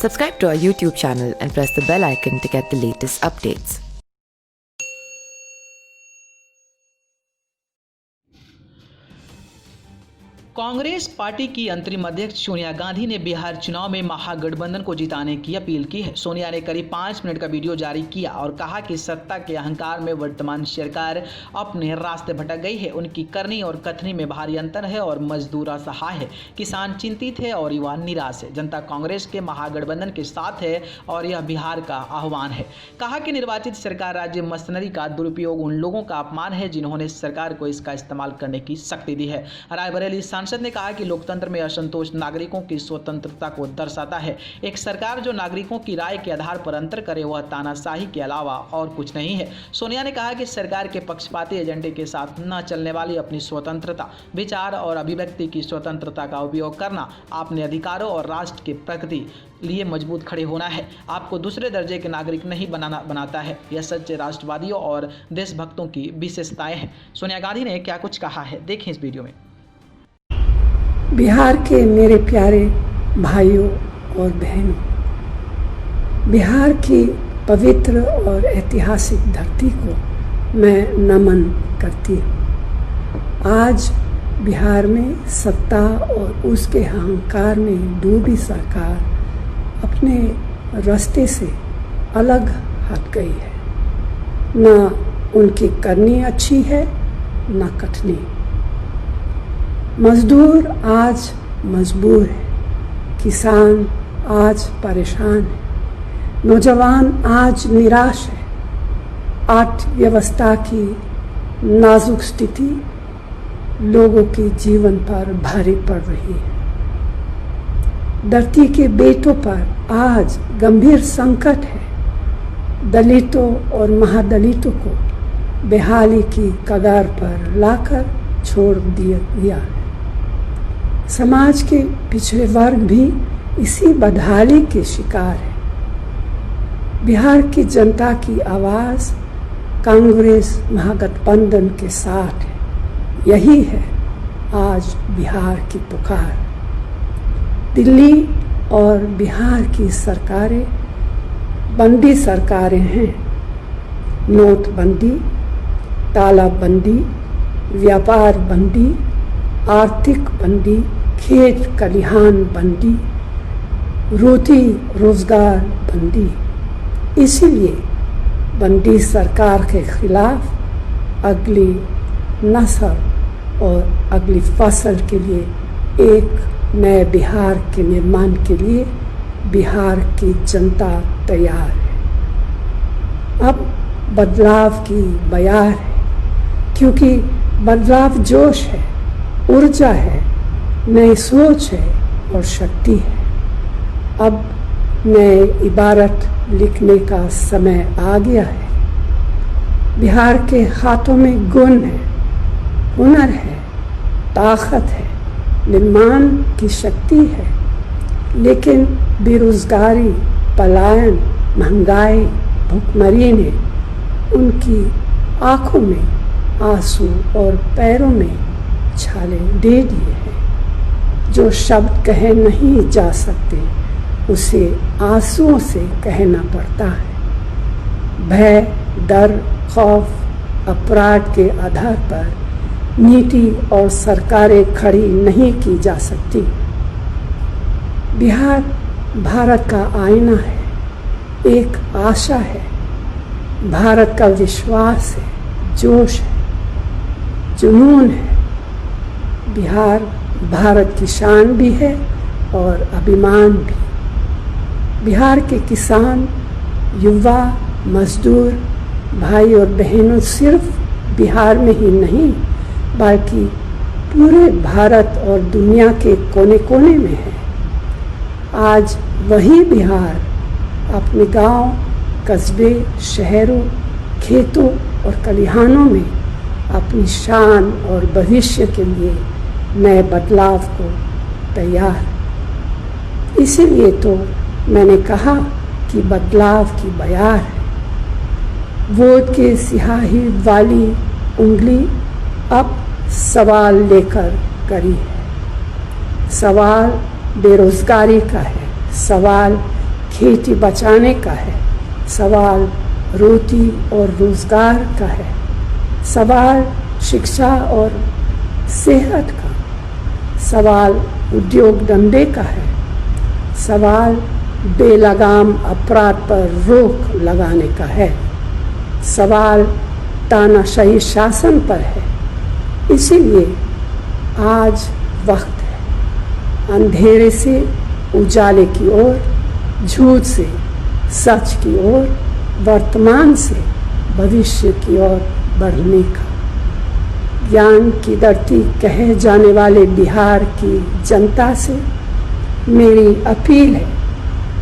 Subscribe to our YouTube channel and press the bell icon to get the latest updates. Congress party की अंतरिम अध्यक्ष सोनिया गांधी ने बिहार चुनाव में महागठबंधन को जिताने की अपील की है। सोनिया ने करीब 5 मिनट का वीडियो जारी किया और कहा कि सत्ता के अहंकार में वर्तमान सरकार अपने रास्ते भटक गई है। उनकी करनी और कथनी में भारी अंतर है और मजदूर असहाय है, किसान चिंतित है और युवा निराश है। जनता कांग्रेस के महागठबंधन के साथ है और यह बिहार का आह्वान है। कहा कि निर्वाचित सरकार राज्य मशीनरी का दुरुपयोग उन लोगों का अपमान है जिन्होंने सरकार को इसका इस्तेमाल करने की शक्ति दी है। रायबरेली सांसद ने कहा कि लोकतंत्र में असंतोष नागरिकों की स्वतंत्रता को दर्शाता है। एक सरकार जो नागरिकों की राय के आधार पर अंतर करे वह तानाशाही के अलावा और कुछ नहीं है। सोनिया ने कहा कि सरकार के पक्षपाती एजेंडे के साथ न चलने वाली अपनी स्वतंत्रता, विचार और अभिव्यक्ति की स्वतंत्रता का उपयोग करना अपने अधिकारों और राष्ट्र के प्रगति लिए मजबूत खड़े होना है। आपको दूसरे दर्जे के नागरिक नहीं बनाता है। यह सच्चे राष्ट्रवादियों और देशभक्तों की विशेषताएं हैं। सोनिया गांधी ने क्या कुछ कहा है, देखें इस वीडियो में। बिहार के मेरे प्यारे भाइयों और बहनों, बिहार की पवित्र और ऐतिहासिक धरती को मैं नमन करती हूँ। आज बिहार में सत्ता और उसके अहंकार में डूबी सरकार अपने रास्ते से अलग हट गई है। न उनकी करनी अच्छी है न कटनी। मजदूर आज मजबूर है, किसान आज परेशान है, नौजवान आज निराश है। अर्थव्यवस्था की नाजुक स्थिति लोगों के जीवन पर भारी पड़ रही है। धरती के बेटों पर आज गंभीर संकट है। दलितों और महादलितों को बेहाली की कगार पर लाकर छोड़ दिया है। समाज के पिछड़े वर्ग भी इसी बदहाली के शिकार है। बिहार की जनता की आवाज़ कांग्रेस महागठबंधन के साथ है। यही है आज बिहार की पुकार। दिल्ली और बिहार की सरकारें बंदी सरकारें हैं। नोटबंदी, तालाबंदी, व्यापार बंदी, आर्थिक बंदी, खेत खलिहान बंदी, रोटी रोजगार बंदी। इसीलिए बंदी सरकार के खिलाफ अगली नस्ल और अगली फसल के लिए एक नए बिहार के निर्माण के लिए बिहार की जनता तैयार है। अब बदलाव की बयार है, क्योंकि बदलाव जोश है, ऊर्जा है, नई सोच है और शक्ति है। अब नए इबारत लिखने का समय आ गया है। बिहार के हाथों में गुण है, हुनर है, ताकत है, निर्माण की शक्ति है। लेकिन बेरोजगारी, पलायन, महंगाई, भुखमरी ने उनकी आंखों में आंसू और पैरों में छाले दे दिए हैं। जो शब्द कहे नहीं जा सकते उसे आंसुओं से कहना पड़ता है। भय, डर, खौफ, अपराध के आधार पर नीति और सरकारें खड़ी नहीं की जा सकती। बिहार भारत का आईना है, एक आशा है, भारत का विश्वास है, जोश है, जुनून है। बिहार भारत की शान भी है और अभिमान भी। बिहार के किसान, युवा, मजदूर, भाई और बहनों सिर्फ बिहार में ही नहीं बल्कि पूरे भारत और दुनिया के कोने कोने में है। आज वही बिहार अपने गांव, कस्बे, शहरों, खेतों और खलिहानों में अपनी शान और भविष्य के लिए नए बदलाव को तैयार। इसीलिए तो मैंने कहा कि बदलाव की बयार है। वोट के सियाही वाली उंगली अब सवाल लेकर करी है। सवाल बेरोजगारी का है, सवाल खेती बचाने का है, सवाल रोटी और रोजगार का है, सवाल शिक्षा और सेहत का, सवाल उद्योग धंधे का है, सवाल बेलगाम अपराध पर रोक लगाने का है, सवाल तानाशाही शासन पर है। इसीलिए आज वक्त है अंधेरे से उजाले की ओर, झूठ से सच की ओर, वर्तमान से भविष्य की ओर बढ़ने का। ज्ञान की धरती कहे जाने वाले बिहार की जनता से मेरी अपील है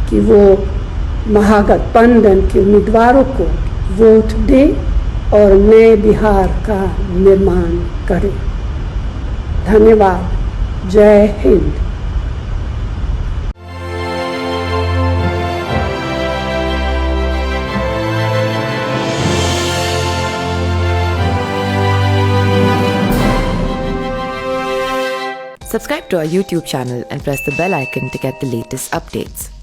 कि वो महागठबंधन के उम्मीदवारों को वोट दे और नए बिहार का निर्माण करे। धन्यवाद। जय Hind. Subscribe to our YouTube channel and press the bell icon to get the latest updates.